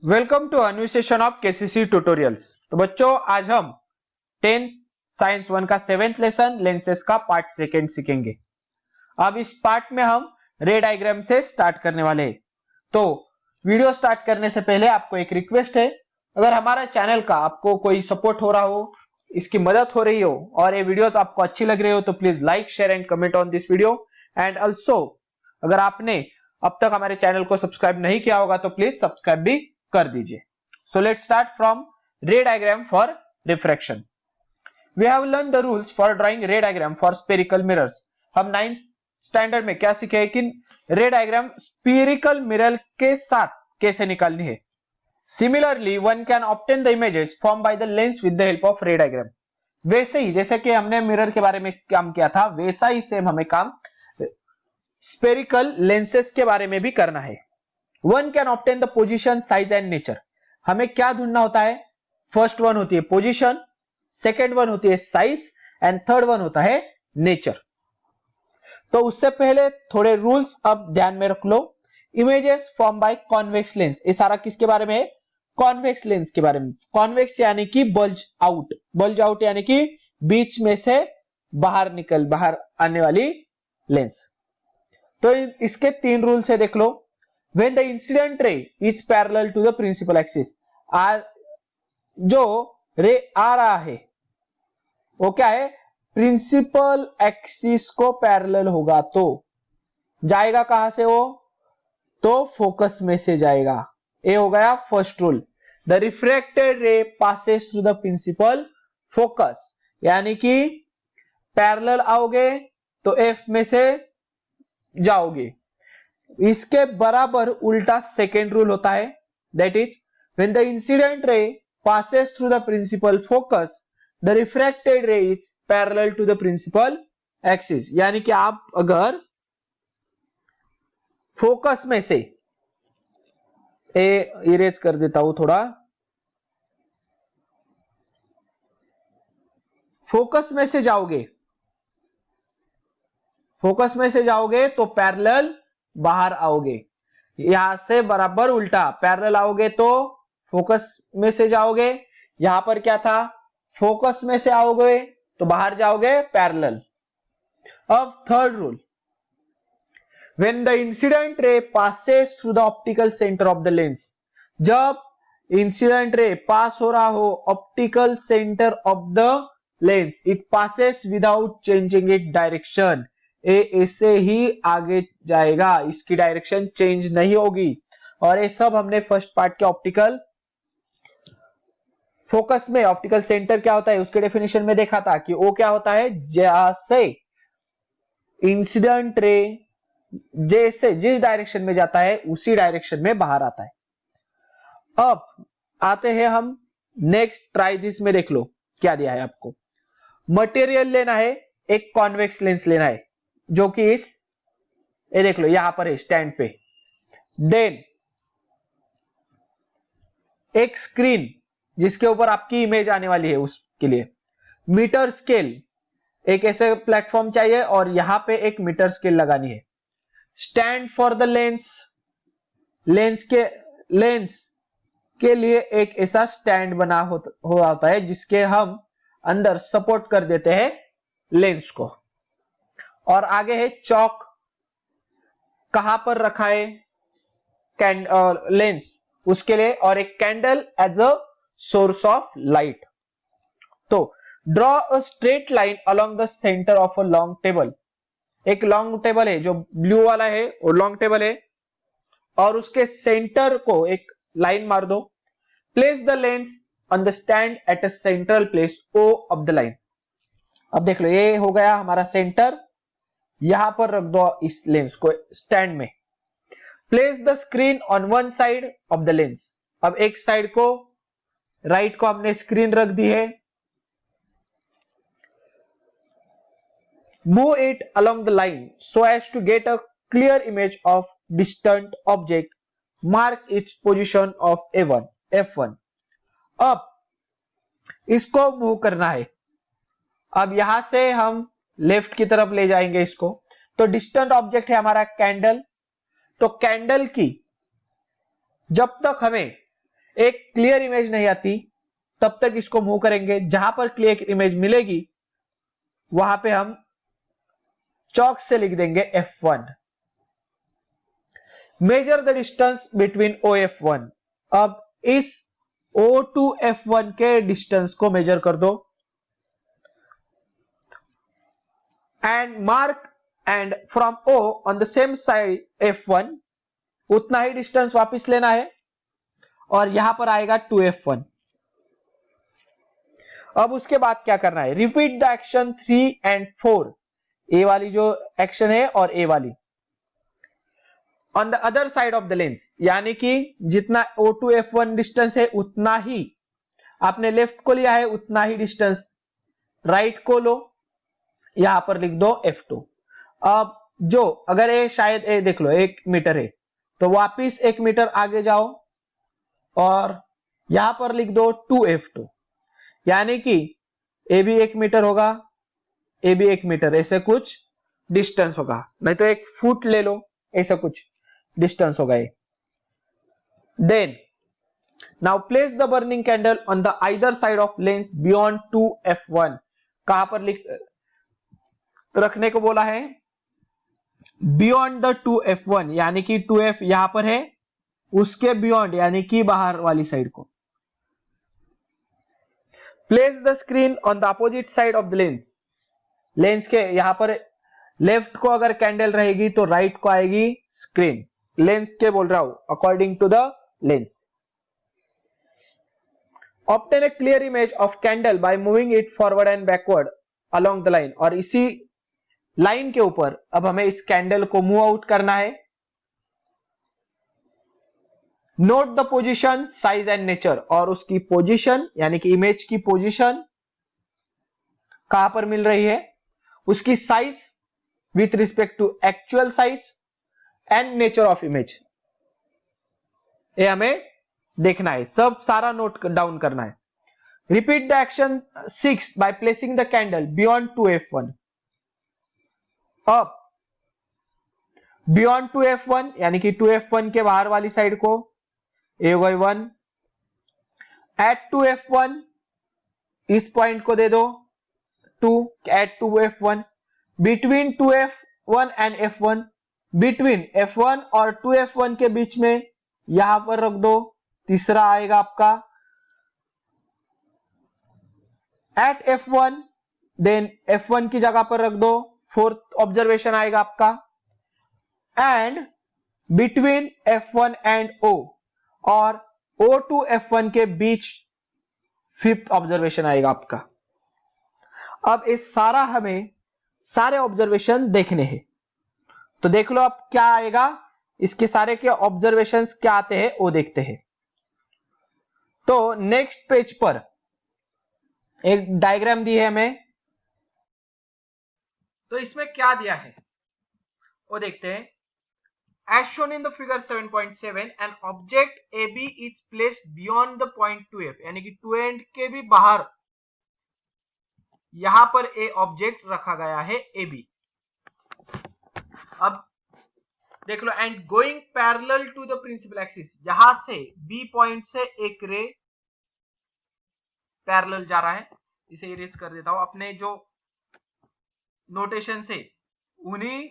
Welcome to a new session of KCC tutorials. तो बच्चों, आज हम 10th साइंस 1 का 7th लेसन लेंसेज का पार्ट सेकेंड सीखेंगे। अब इस पार्ट में हम रे डायग्राम से स्टार्ट करने वाले हैं। तो वीडियो स्टार्ट करने से पहले आपको एक रिक्वेस्ट है, अगर हमारा चैनल का आपको कोई सपोर्ट हो रहा हो, इसकी मदद हो रही हो और ये वीडियोस आपको अच्छी लग रही हो तो please like, share and comment on this video. And also अगर आपने अब तक हमारे चैनल को सब्सक्राइब नहीं किया होगा तो प्लीज सब्सक्राइब भी कर दीजिए। So let's start from ray diagram for refraction. We have learn the rules for drawing ray diagram for spherical mirrors. हम 9th स्टैंडर्ड में क्या सीखे कि रे डायग्राम स्फेरिकल मिरर के साथ कैसे निकालनी है। Similarly one can obtain the images form by the lens with the help of रे डायग्राम। वैसे ही जैसे कि हमने मिरर के बारे में काम किया था, वैसा ही सेम हमें काम स्फेरिकल लेंसेस के बारे में भी करना है। One can obtain the position, size and nature. हमें क्या ढूंढना होता है? फर्स्ट वन होती है पोजीशन, सेकेंड वन होती है साइज एंड थर्ड वन होता है नेचर। तो उससे पहले थोड़े रूल्स अब ध्यान में रख लो। Images form by convex lens, ये सारा किसके बारे में है? कॉन्वेक्स लेंस के बारे में। कॉन्वेक्स यानी कि बल्ज आउट, बल्ज आउट यानी कि बीच में से बाहर आने वाली लेंस। तो इसके 3 रूल्स है, देख लो। When the incident ray is parallel to the principal axis, जो रे आ रहा है वो क्या है? प्रिंसिपल एक्सिस को पैरेलल होगा तो जाएगा कहां से वो? तो फोकस में से जाएगा। ये हो गया first rule. The refracted ray passes through the principal focus, यानी कि पैरेलल आओगे तो एफ में से जाओगे। इसके बराबर उल्टा सेकेंड रूल होता है, that is when the incident ray passes through the principal focus the refracted ray is parallel to the principal axis. यानी कि आप अगर फोकस में से इरेज कर देता हूं थोड़ा, फोकस में से जाओगे तो पैरेलल बाहर आओगे। यहां से बराबर उल्टा, पैरेलल आओगे तो फोकस में से जाओगे। यहां पर क्या था? फोकस में से आओगे तो बाहर जाओगे पैरेलल। अब third rule, when the incident ray passes through the optical centre of the lens. जब इंसिडेंट रे पास हो रहा हो optical centre of the lens, it passes without changing it direction. ऐसे ही आगे जाएगा, इसकी डायरेक्शन चेंज नहीं होगी। और ये सब हमने फर्स्ट पार्ट के ऑप्टिकल फोकस में ऑप्टिकल सेंटर क्या होता है उसके डेफिनेशन में देखा था कि वो क्या होता है, जैसे इंसिडेंट रे जैसे जिस डायरेक्शन में जाता है उसी डायरेक्शन में बाहर आता है। अब आते हैं हम नेक्स्ट ट्राई दिस में, देख लो क्या दिया है आपको। मटेरियल लेना है, एक कॉन्वेक्स लेंस लेना है जो कि ये देख लो यहां पर है स्टैंड पे। देन एक स्क्रीन जिसके ऊपर आपकी इमेज आने वाली है, उसके लिए मीटर स्केल, एक ऐसे प्लेटफॉर्म चाहिए और यहां पे एक मीटर स्केल लगानी है। Stand for the lens, lens के लिए एक ऐसा स्टैंड बना होता है जिसके हम अंदर सपोर्ट कर देते हैं लेंस को। और आगे है चौक, कहां पर रखा है लेंस उसके लिए, और एक candle as a source of light. तो draw a straight line along the centre of a long table. एक लॉन्ग टेबल है जो ब्लू वाला है, वो लॉन्ग टेबल है और उसके सेंटर को एक लाइन मार दो। Place the lens on the stand at a central place O of the line. अब देख लो ये हो गया हमारा सेंटर, यहां पर रख दो इस लेंस को स्टैंड में। Place the screen on one side of the lens. अब एक साइड को राइट को हमने स्क्रीन रख दी है। Move it along the line so as to get a clear image of distant object. Mark its position of F1। अब इसको मूव करना है। अब यहां से हम लेफ्ट की तरफ ले जाएंगे इसको। तो डिस्टेंट ऑब्जेक्ट है हमारा कैंडल। तो कैंडल की जब तक हमें एक क्लियर इमेज नहीं आती तब तक इसको मूव करेंगे। जहां पर क्लियर इमेज मिलेगी वहां पे हम चौक से लिख देंगे F1। Measure the distance between OF1। अब इस O टू F1 के डिस्टेंस को मेजर कर दो and mark and from O on the same side F1, उतना ही डिस्टेंस वापस लेना है और यहां पर आएगा 2F1। अब उसके बाद क्या करना है, रिपीट द एक्शन 3 एंड 4, ए वाली जो एक्शन है और ए वाली on the other side of the lens, यानी कि जितना O टू F1 डिस्टेंस है उतना ही आपने लेफ्ट को लिया है, उतना ही डिस्टेंस राइट को लो, यहां पर लिख दो F2। अब जो अगर ये शायद ये देख लो 1 मीटर है तो वापिस 1 मीटर आगे जाओ और यहां पर लिख दो 2F2, यानी कि ए भी 1 मीटर होगा, ए भी 1 मीटर, ऐसे कुछ डिस्टेंस होगा, नहीं तो 1 फुट ले लो, ऐसा कुछ डिस्टेंस होगा ये। Then now place the burning candle on the either side of lens beyond 2F1। कहां पर लिख रखने को बोला है, बियॉन्ड द 2F1, यानी कि 2F यहां पर है, उसके बियॉन्ड यानी कि बाहर वाली साइड को। Place the screen on the opposite side of the lens. Lens के यहां पर लेफ्ट को अगर कैंडल रहेगी तो राइट को आएगी स्क्रीन, लेंस के बोल रहा हूं according to the lens. Obtain a clear image of candle by moving it forward and backward along the line, और इसी लाइन के ऊपर अब हमें इस कैंडल को मूव आउट करना है। Note the position, size and nature, और उसकी पोजीशन यानी कि इमेज की पोजीशन कहां पर मिल रही है, उसकी size with respect to actual size and nature of image, ये हमें देखना है, सब सारा नोट डाउन करना है। Repeat the action 6 by placing the candle beyond 2F1। अब बियॉन्ड 2F1 यानी कि 2F1 के बाहर वाली साइड को A1, एट 2F1 इस पॉइंट को दे दो 2, eight 2F1, between 2F1 and F1, between F1 और 2F1 के बीच में यहां पर रख दो, तीसरा आएगा आपका एट F1, देन F1 की जगह पर रख दो, फोर्थ ऑब्जर्वेशन आएगा आपका, and between F1 and O, और O टू F1 के बीच फिफ्थ ऑब्जर्वेशन आएगा आपका। अब इस सारा हमें सारे ऑब्जर्वेशन देखने हैं, तो देख लो अब क्या आएगा, इसके सारे के ऑब्जर्वेशंस क्या आते हैं वो देखते हैं। तो नेक्स्ट पेज पर एक डायग्राम दी है हमें, तो इसमें क्या दिया है वो देखते हैं। As shown in the figure 7.7, an object AB is placed beyond the point 2F, यानी कि 2 एंड के भी बाहर यहां पर ए ऑब्जेक्ट रखा गया है AB। अब देख लो, and going parallel to the principal axis, यहां से B पॉइंट से एक रे पैरेलल जा रहा है, इसे इरेज कर देता हूं, अपने जो नोटेशन से उन्हीं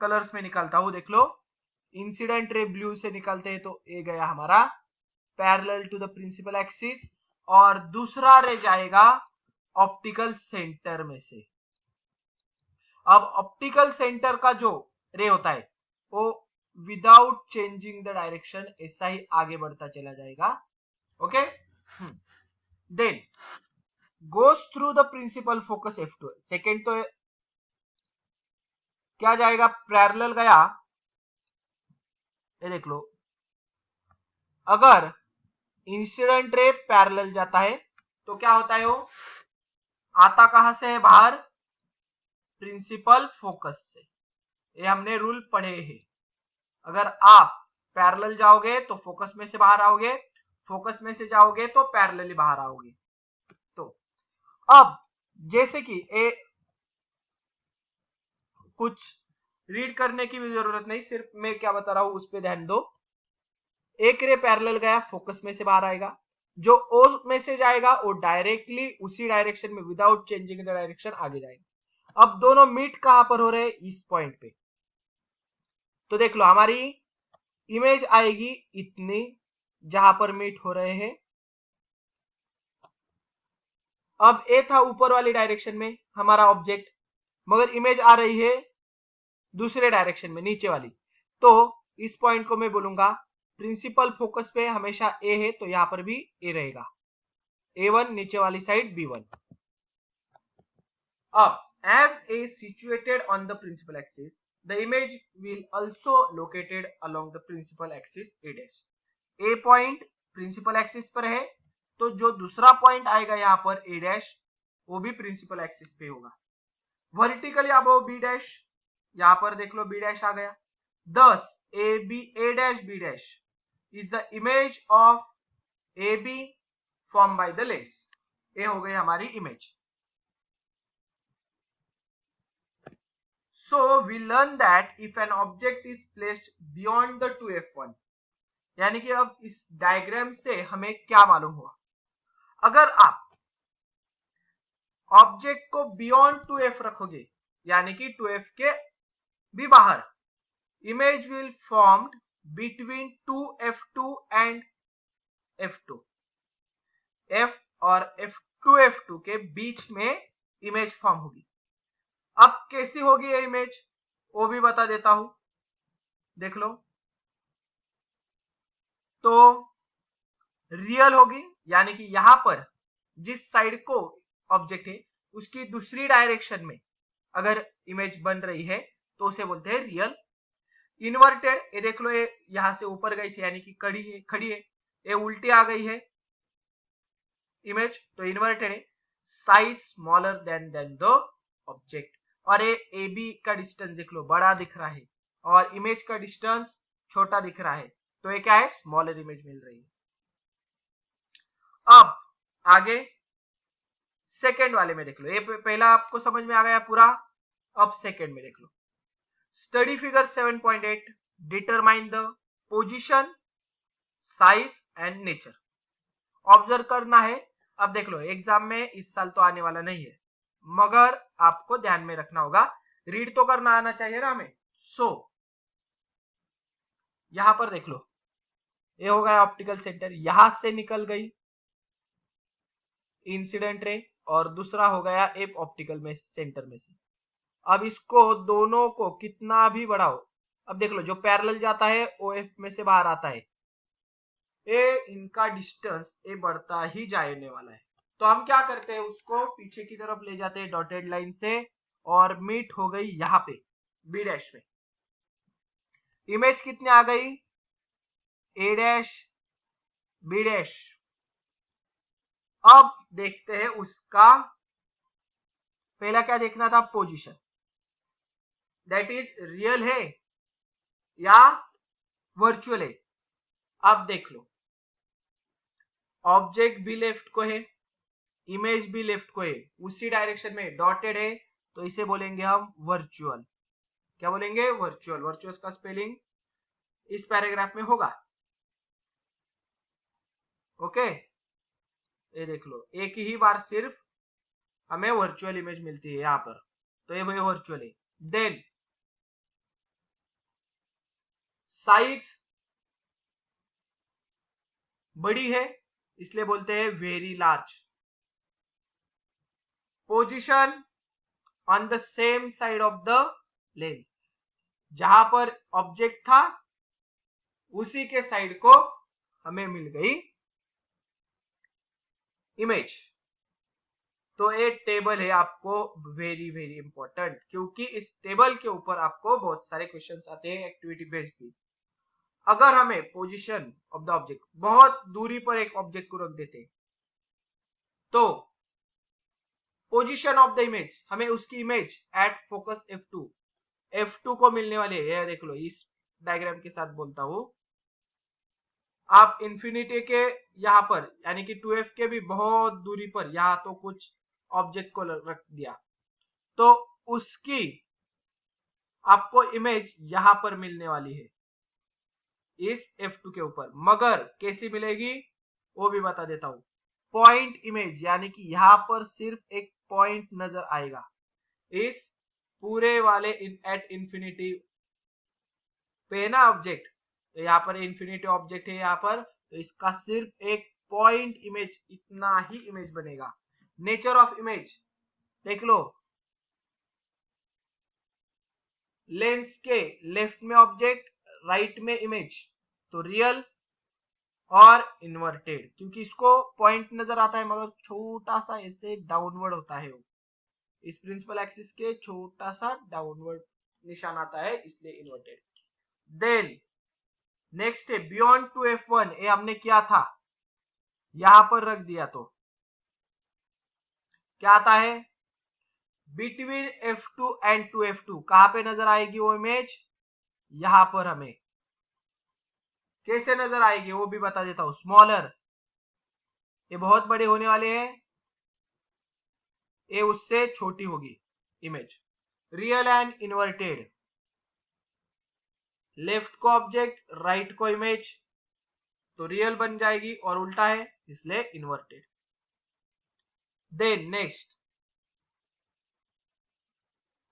कलर्स में निकालता हूं। देख लो, इंसिडेंट रे ब्लू से निकालते हैं तो ये गया हमारा parallel to the principal axis, और दूसरा रे जाएगा ऑप्टिकल सेंटर में से। अब ऑप्टिकल सेंटर का जो रे होता है वो विदाउट चेंजिंग द डायरेक्शन ऐसा ही आगे बढ़ता चला जाएगा। Okay, then goes through the principal focus F2। Second तो क्या जाएगा, पैरेलल गया, ये देख लो, अगर इंसिडेंट रे पैरेलल जाता है तो क्या होता है, वो आता कहां से है, बाहर प्रिंसिपल फोकस से। ये हमने रूल पढ़े हैं, अगर आप पैरेलल जाओगे तो फोकस में से बाहर आओगे, फोकस में से जाओगे तो पैरेलली बाहर आओगे। तो अब जैसे कि ए कुछ रीड करने की भी जरूरत नहीं, सिर्फ मैं क्या बता रहा हूं उस पर ध्यान दो। एक रे पैरेलल गया, फोकस में से बाहर आएगा, जो ओ में से जाएगा वो डायरेक्टली उसी डायरेक्शन में विदाउट चेंजिंग द डायरेक्शन आगे जाएगा। अब दोनों मीट कहां पर हो रहे हैं, इस पॉइंट पे। तो देख लो हमारी इमेज आएगी इतनी, जहां पर मीट हो रहे हैं। अब ए था ऊपर वाली डायरेक्शन में हमारा ऑब्जेक्ट, मगर इमेज आ रही है दूसरे डायरेक्शन में, नीचे वाली। तो इस पॉइंट को मैं बोलूंगा प्रिंसिपल फोकस पे हमेशा ए है, तो यहां पर भी ए रहेगा, A1, नीचे वाली साइड B1। अब as A situated on the principal axis, the image will also located along the principal axis A dash। A point principal axis पर है, तो जो दूसरा पॉइंट आएगा यहाँ पर A डैश, वो भी प्रिंसिपल एक्सिस पे होगा। वर्टिकली अबव B डैश, यहाँ पर देख लो B डैश आ गया। thus A dash B dash is the image of AB formed by the lens। ये हो गई हमारी image. So we learn that if an object is placed beyond the 2f1, यानी कि अब इस डायग्राम से हमें क्या मालूम हुआ, अगर आप ऑब्जेक्ट को बियॉन्ड 2f रखोगे, यानी कि 2f के भी बाहर, image will formed between 2f2 and f2। f और f2 के बीच में इमेज फॉर्म होगी। अब कैसी होगी ये इमेज, वो भी बता देता हूं, देख लो। तो रियल होगी, यानी कि यहां पर जिस साइड को ऑब्जेक्ट है उसकी दूसरी डायरेक्शन में अगर इमेज बन रही है तो उसे बोलते हैं रियल। इन्वर्टेड, ये देख लो, ये यहां से ऊपर गई थी यानी कि खड़ी है, ये उल्टी आ गई है इमेज, तो इन्वर्टेड है। Size smaller than the object, और ये ए बी का डिस्टेंस देख लो बड़ा दिख रहा है और इमेज का डिस्टेंस छोटा दिख रहा है, तो ये क्या है, स्मॉलर इमेज मिल रही है। अब आगे सेकेंड वाले में देख लो, ये पहला आपको समझ में आ गया पूरा। अब सेकेंड में देख लो, study figure 7.8, determine the position, size and nature. Observe करना है। अब देख लो, एग्जाम में इस साल तो आने वाला नहीं है, मगर आपको ध्यान में रखना होगा, रीड तो करना आना चाहिए ना हमें। सो यहां पर देख लो, ये हो गया ऑप्टिकल सेंटर, यहां से निकल गई इंसिडेंट रे, और दूसरा हो गया एक ऑप्टिकल में सेंटर में से। अब इसको दोनों को कितना भी बढ़ाओ, अब देख लो जो पैरेलल जाता है OF में से बाहर आता है, ये इनका डिस्टेंस ये बढ़ता ही जाने वाला है। तो हम क्या करते हैं, उसको पीछे की तरफ ले जाते हैं डॉटेड लाइन से, और मीट हो गई यहाँ पे B डैश में। इमेज कितनी आ गई, A डैश B डैश। अब देखते हैं उसका, पहला क्या देखना था, पोजीशन, दैट इज रियल है या वर्चुअल है। अब देख लो, ऑब्जेक्ट भी लेफ्ट को है, इमेज भी लेफ्ट को है, उसी डायरेक्शन में डॉटेड है, तो इसे बोलेंगे हम वर्चुअल। क्या बोलेंगे, वर्चुअल। वर्चुअल का स्पेलिंग इस पैराग्राफ में होगा। ओके, ये देख लो, एक ही बार सिर्फ हमें वर्चुअल इमेज मिलती है यहां पर, तो ये वही वर्चुअल है। देन साइज बड़ी है, इसलिए बोलते हैं very large. Position on the same side of the lens, जहां पर ऑब्जेक्ट था उसी के साइड को हमें मिल गई इमेज। तो एक टेबल है आपको वेरी वेरी इंपॉर्टेंट, क्योंकि इस टेबल के ऊपर आपको बहुत सारे क्वेश्चंस आते हैं एक्टिविटी बेस्ड भी। अगर हमें पोजीशन ऑफ द ऑब्जेक्ट, बहुत दूरी पर एक ऑब्जेक्ट को रख देते, तो पोजीशन ऑफ द इमेज, हमें उसकी इमेज एट फोकस F2 को मिलने वाली है। देख लो, इस डायग्राम के साथ बोलता हूं, आप इंफिनिटी के यहां पर यानी कि 2f के भी बहुत दूरी पर यहां तो कुछ ऑब्जेक्ट को रख दिया, तो उसकी आपको इमेज यहां पर मिलने वाली है। इस F2 के ऊपर, मगर कैसी मिलेगी वो भी बता देता हूं। पॉइंट इमेज, यानी कि यहां पर सिर्फ एक पॉइंट नजर आएगा इस पूरे वाले एट इंफिनिटी पे ना ऑब्जेक्ट, तो यहाँ पर इंफिनिटी ऑब्जेक्ट है यहाँ पर, तो इसका सिर्फ एक पॉइंट इमेज, इतना ही इमेज बनेगा। नेचर ऑफ इमेज देख लो, लेंस के लेफ्ट में ऑब्जेक्ट, राइट में इमेज, तो रियल और इन्वर्टेड, क्योंकि इसको पॉइंट नजर आता है मगर छोटा सा ऐसे डाउनवर्ड होता है वो, इस प्रिंसिपल एक्सिस के छोटा सा डाउनवर्ड निशान आता है, इसलिए इन्वर्टेड। देन नेक्स्ट है बियॉन्ड टू F1, ये हमने किया था, यहां पर रख दिया, तो क्या आता है बिटवीन F2 एंड 2F2, कहां पे नजर आएगी वो इमेज, यहां पर हमें कैसे नजर आएगी वो भी बता देता हूं। स्मॉलर, ये बहुत बड़े होने वाले हैं, ये उससे छोटी होगी image. Real and inverted, left को ऑब्जेक्ट, राइट को इमेज, तो रियल बन जाएगी, और उल्टा है इसलिए inverted. Then next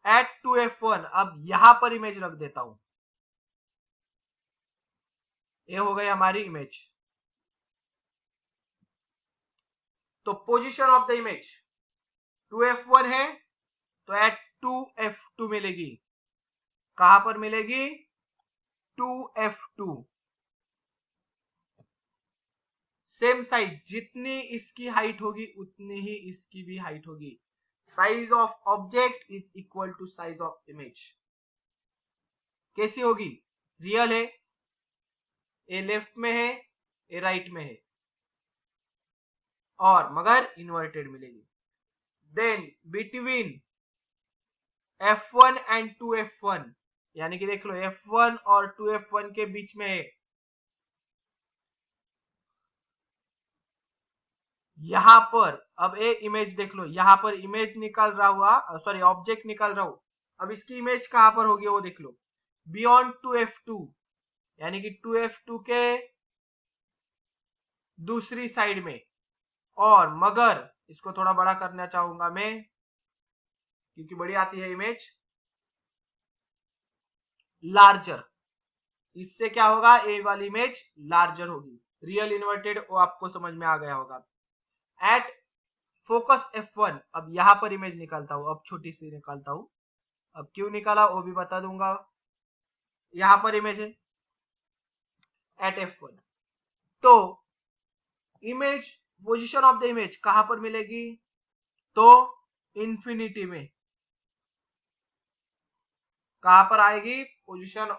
eight 2F1, अब यहां पर इमेज रख देता हूं, ये हो गई हमारी इमेज। तो position of the image 2F1 है, तो एट 2F2 मिलेगी, कहां पर मिलेगी 2F2। सेम साइज, जितनी इसकी हाइट होगी उतनी ही इसकी भी हाइट होगी। Size of object is equal to size of image. कैसी होगी, रियल है, ए लेफ्ट में है, ए राइट में है, और मगर इन्वर्टेड मिलेगी। Then between F1 and 2F1, यानी कि देख लो F1 और 2F1 के बीच में है, यहां पर अब ए इमेज देख लो, यहां पर इमेज निकल रहा हुआ, सॉरी ऑब्जेक्ट निकल रहा हूं, अब इसकी इमेज कहां पर होगी वो देख लो, बियॉन्ड 2F2, यानी कि 2F2 के दूसरी साइड में, और मगर इसको थोड़ा बड़ा करना चाहूंगा मैं, क्योंकि बड़ी आती है इमेज, लार्जर, इससे क्या होगा, ए वाली इमेज लार्जर होगी। रियल इन्वर्टेड वो आपको समझ में आ गया होगा। एट फोकस F1, अब यहां पर इमेज निकालता हूं, अब छोटी सी निकालता हूं, अब क्यों निकाला वो भी बता दूंगा। यहां पर इमेज है एट F1, तो image position of the image कहां पर मिलेगी, तो इंफिनिटी में, कहां पर आएगी पोजीशन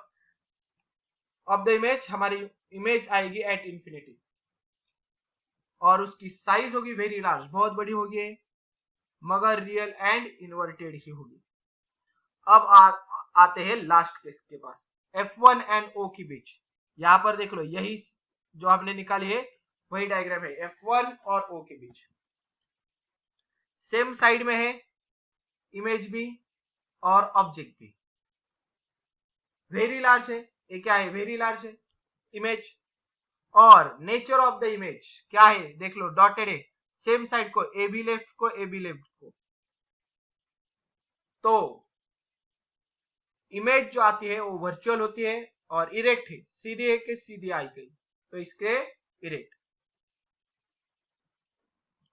ऑफ द इमेज, हमारी इमेज आएगी एट इंफिनिटी, और उसकी साइज होगी वेरी लार्ज, बहुत बड़ी होगी, मगर रियल एंड इन्वर्टेड ही होगी। अब आते हैं लास्ट केस के पास, F1 एंड O के बीच। यहां पर देख लो, यही जो आपने निकाली है वही डायग्राम है, F1 और O के बीच, सेम साइड में है इमेज भी और ऑब्जेक्ट भी, वेरी लार्ज है, ये क्या है, वेरी लार्ज है इमेज, और नेचर ऑफ द इमेज क्या है देख लो, डॉटेड है, सेम साइड को, ए बी लेफ्ट को, ए बी लेफ्ट को, तो इमेज जो आती है वो वर्चुअल होती है और इरेक्ट है, सीधी है कि सीधी आई गई, तो इसके इरेक्ट।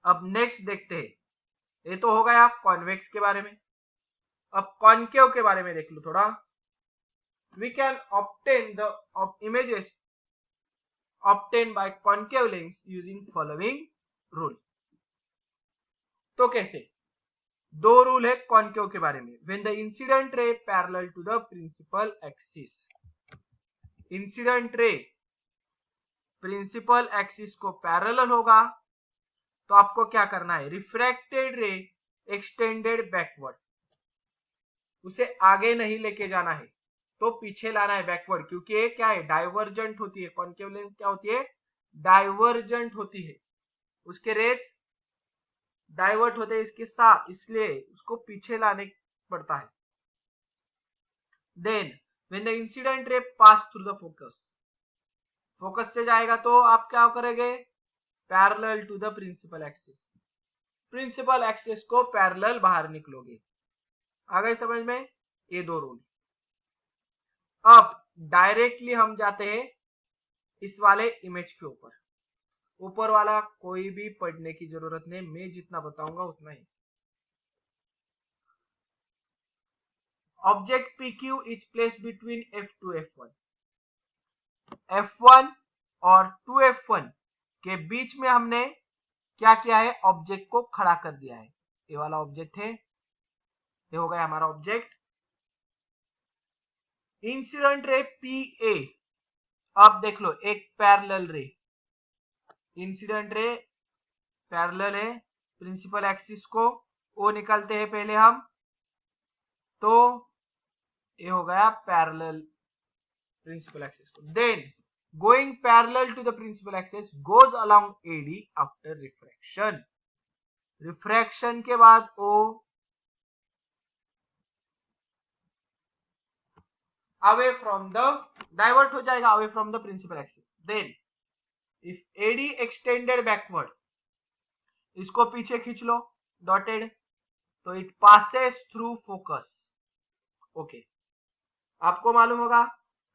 अब नेक्स्ट देखते हैं, ये तो हो गया कॉन्वेक्स के बारे में, अब कॉन्केव के बारे में देख लो थोड़ा। We can obtain the images obtained by concave lens using following rule। तो कैसे, दो रूल है कॉन्केव के बारे में। when the incident ray parallel to the principal axis, incident ray principal axis को पैरेलल होगा, तो आपको क्या करना है, रिफ्रैक्टेड रे एक्सटेंडेड बैकवर्ड, उसे आगे नहीं लेके जाना है, तो पीछे लाना है बैकवर्ड, क्योंकि ये क्या है, डाइवर्जेंट होती है, कॉन्केव लेंस क्या होती है, डाइवर्जेंट होती है, उसके रेज डाइवर्ट होते हैं इसके साथ, इसलिए उसको पीछे लाने पड़ता है। Then when the incident ray pass through the focus, focus से जाएगा तो आप क्या करेंगे, parallel to the principal axis, principal axis को पैरेलल बाहर निकलोगे। आ गई समझ में ये दो रूल। अब डायरेक्टली हम जाते हैं इस वाले इमेज के ऊपर। ऊपर वाला कोई भी पढ़ने की जरूरत नहीं, मैं जितना बताऊंगा उतना ही। Object PQ is placed between F2 F1, F1 और 2F1 के बीच में हमने क्या किया है, ऑब्जेक्ट को खड़ा कर दिया है। ये वाला ऑब्जेक्ट है, ये हो गया हमारा ऑब्जेक्ट। इंसिडेंट रे PA, अब देख लो एक पैरेलल रे, इंसिडेंट रे पैरेलल है प्रिंसिपल एक्सिस को, वो निकालते हैं पहले हम, तो ये हो गया पैरेलल प्रिंसिपल एक्सिस को। Then going parallel to the principal axis goes along AD after refraction, refraction के बाद ओ अवे फ्रॉम द, डाइवर्ट हो जाएगा away from the principal axis. Then if AD extended backward, इसको पीछे खींच लो डॉटेड, तो it passes through focus. Okay, आपको मालूम होगा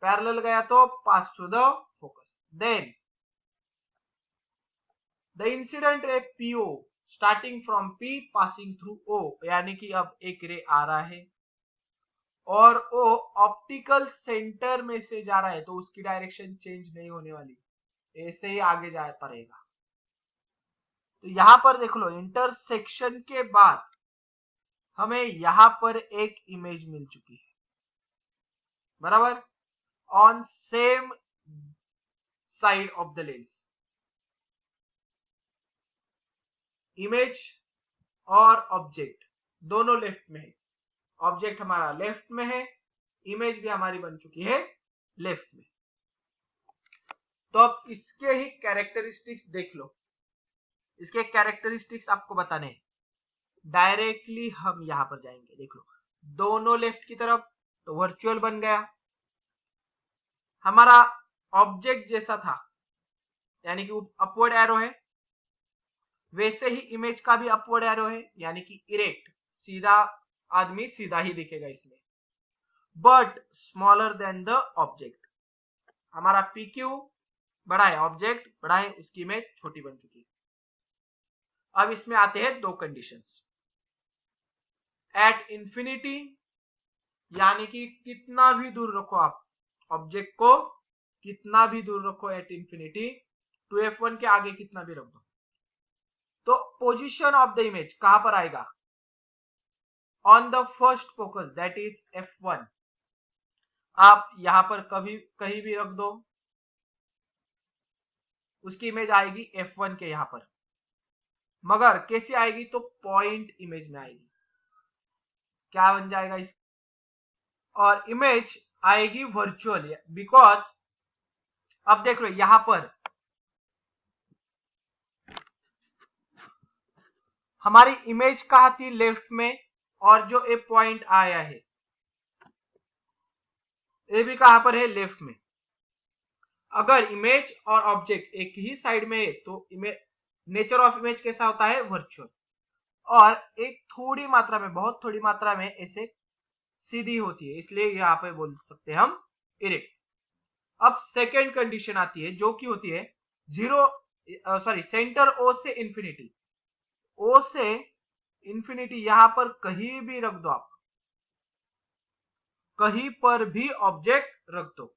पैरेलल गया तो pass through the focus. Then the incident ray PO starting from P passing through O, यानी कि अब एक रे आ रहा है और वो ऑप्टिकल सेंटर में से जा रहा है, तो उसकी डायरेक्शन चेंज नहीं होने वाली, ऐसे ही आगे जाता रहेगा। तो यहां पर देख लो इंटरसेक्शन के बाद हमें यहां पर एक इमेज मिल चुकी है, बराबर, on same side of the lens. Image और ऑब्जेक्ट दोनों लेफ्ट में है, ऑब्जेक्ट हमारा लेफ्ट में है, इमेज भी हमारी बन चुकी है लेफ्ट में। तो अब इसके ही कैरेक्टरिस्टिक्स देख लो, इसके कैरेक्टरिस्टिक्स आपको बताने हैं। डायरेक्टली हम यहां पर जाएंगे, देख लो दोनों लेफ्ट की तरफ, तो वर्चुअल बन गया। हमारा ऑब्जेक्ट जैसा था, यानी कि अपवर्ड एरो है, वैसे ही इमेज का भी अपवर्ड एरो है, यानी कि इरेक्ट, सीधा आदमी सीधा ही दिखेगा इसमें, but smaller than the object. हमारा PQ बड़ा है, ऑब्जेक्ट बड़ा है, उसकी इमेज छोटी बन चुकी है। अब इसमें आते हैं दो कंडीशंस। एट इंफिनिटी, यानी कि कितना भी दूर रखो आप ऑब्जेक्ट को, कितना भी दूर रखो एट इंफिनिटी, 2F1 के आगे कितना भी रख दो, तो पोजीशन ऑफ द इमेज कहां पर आएगा, on the first focus that is F1। आप यहां पर कभी कहीं भी रख दो, उसकी इमेज आएगी F1 के यहां पर, मगर कैसे आएगी, तो पॉइंट इमेज में आएगी। क्या बन जाएगा इस, और इमेज आएगी वर्चुअल, बिकॉज अब देख लो यहां पर हमारी इमेज कहां थी, लेफ्ट में, और जो ए पॉइंट आया है ये भी कहां पर है, लेफ्ट में। अगर इमेज और ऑब्जेक्ट एक ही साइड में है तो नेचर ऑफ इमेज कैसा होता है, वर्चुअल, और एक थोड़ी मात्रा में, बहुत थोड़ी मात्रा में ऐसे सीधी होती है, इसलिए यहां पे बोल सकते हैं हम इरेक्ट। अब सेकेंड कंडीशन आती है जो कि होती है सेंटर O से इंफिनिटी, O से इंफिनिटी यहां पर कहीं भी रख दो आप, कहीं पर भी ऑब्जेक्ट रख दो,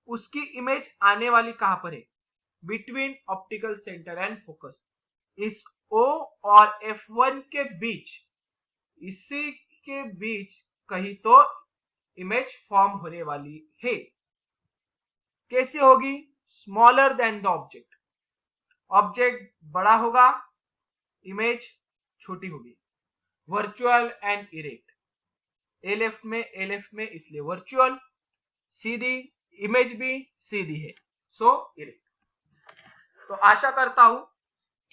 उसकी इमेज आने वाली कहां पर है, between optical centre and focus, इस O और F1 के बीच, इसी के बीच कहीं तो इमेज फॉर्म होने वाली है। कैसे होगी, smaller than the object, object बड़ा होगा, इमेज छोटी होगी, virtual and erect, A left में इसलिए वर्चुअल, सीधी, इमेज भी सीधी है, सो इरेक्ट। तो आशा करता हूं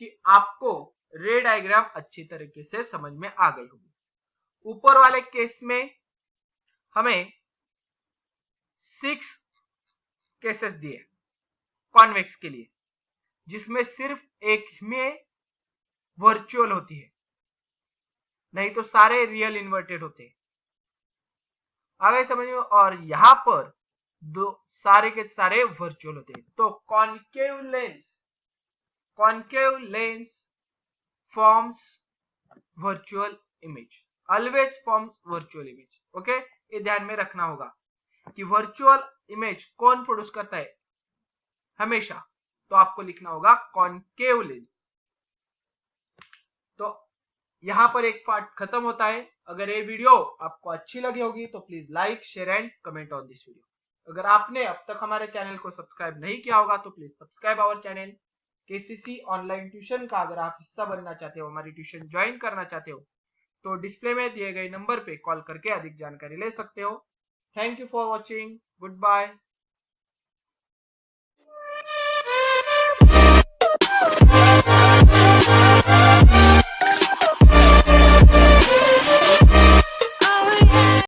कि आपको रे डायग्राम अच्छी तरीके से समझ में आ गई होगी। ऊपर वाले केस में हमें 6 केसेस दिए, कॉन्वेक्स के लिए, जिसमें सिर्फ एक में वर्चुअल होती है, नहीं तो सारे रियल इन्वर्टेड होते हैं। आ गए समझ में? और यहां पर दो सारे के सारे वर्चुअल होते हैं। तो concave lens forms virtual image, always forms virtual image. Okay, ये ध्यान में रखना होगा कि वर्चुअल इमेज कौन प्रोड्यूस करता है हमेशा, तो आपको लिखना होगा कॉन्केव लेंस। तो यहां पर एक पार्ट खत्म होता है। अगर ये वीडियो आपको अच्छी लगी होगी तो please like, share and comment on this video. अगर आपने अब तक हमारे चैनल को सब्सक्राइब नहीं किया होगा तो please subscribe our channel. KCC online tuition का अगर आप हिस्सा बनना चाहते हो, हमारी ट्यूशन ज्वाइन करना चाहते हो, तो डिस्प्ले में दिए गए नंबर पे कॉल करके अधिक जानकारी ले सकते हो। Thank you for watching, good bye.